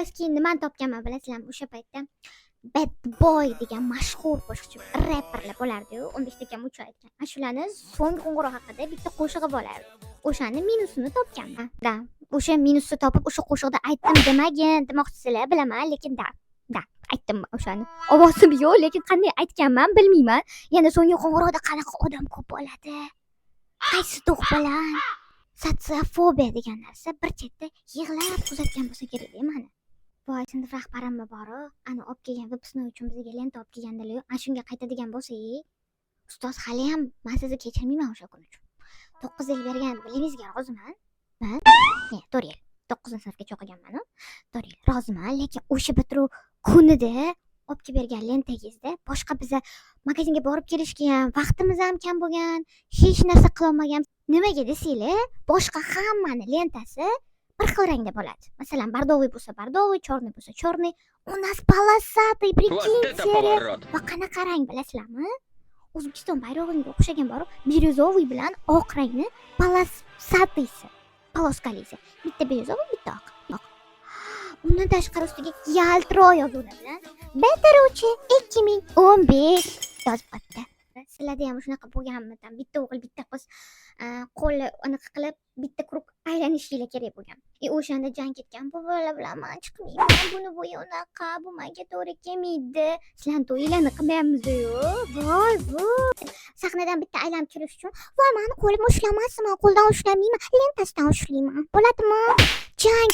Xullas keyin nimani topganman bilasizlarmi? O'sha paytda Bad Boy degan mashhur qo'shiqchi rapperlar bo'lardi-yu, 15 ta kam uch aytgan. Shularni so'nggi qo'ng'iroq haqida bitta qo'shig'i bo'lardi. O'shani minusini topganman. Da, o'sha minusni topib, o'sha qo'shiqda aytdim demagin, demoqchisizlar, bilaman, lekin da aytdim o'shani. Ovozim yo'q, lekin qanday aytganman bilmayman. Yana so'nggi qo'ng'iroqda qanaqa odam ko'p bo'ladi. Qaysi to'q bilan sotsiofobiya degan narsa bir chetda yig'lab kuzatgan bo'lsa kerak mani. Voy, sinf rahbarimmi bor-u, ana olib kelgan veb sinov uchun bizga lenta olib kelgandilar-yu, ana shunga qaytadigan bo'lsa-yi, ustoz hali ham men sizni kechirmayman o'sha kun uchun. 9 yil bergan bilimingizga roziman. Men 4 yil 9-sinfgacha o'qiganman-ku. 4 yil roziman, lekin o'sha bitiruv kunida olib kelib bergan lentangizda boshqa biza magazinga borib kelishga ham vaqtimiz ham kam bo'lgan, hech narsa qila olmagan. Nimaga desanglar, boshqa hammani lentasi bir xil rangda bo'ladi. Masalan, bordoviy bo'lsa bordoviy, chorniy bo'lsa chorniy. У нас полосатый, прикиньте. Va qanaqa rang bilasizlarmi? O'zbekiston bayrog'iga o'xshagan bor, biryozoviy bilan oq rangni polosatiysi, poloskalisi. Bitta biryozoviy, bitta oq. Undan tashqari ustiga yaltiroq yozuvlar bilan bitiruvchi 2015 yozib qo'yibdi. Sizlarda ham shunaqa bo'lganmidan bitta o'g'il, bitta qiz qo'li anaqa qilib bitta krug aylanishinglar kerak bo'lgan. O'shanda jang ketgan. Bu bola bilan men chiqmayman. Buni bo'yi unaqa, bu menga to'g'ri kelmaydi. Sizlarning to'yinglarni qilmayapmiz-ku. Voy, bu. Sahnadan bitta aylanib kirish uchun, "Voy, meni qo'lim ushlamasmi? Qo'ldan ushlamayman, lentasidan ushlayman." Bo'ladimi? Jang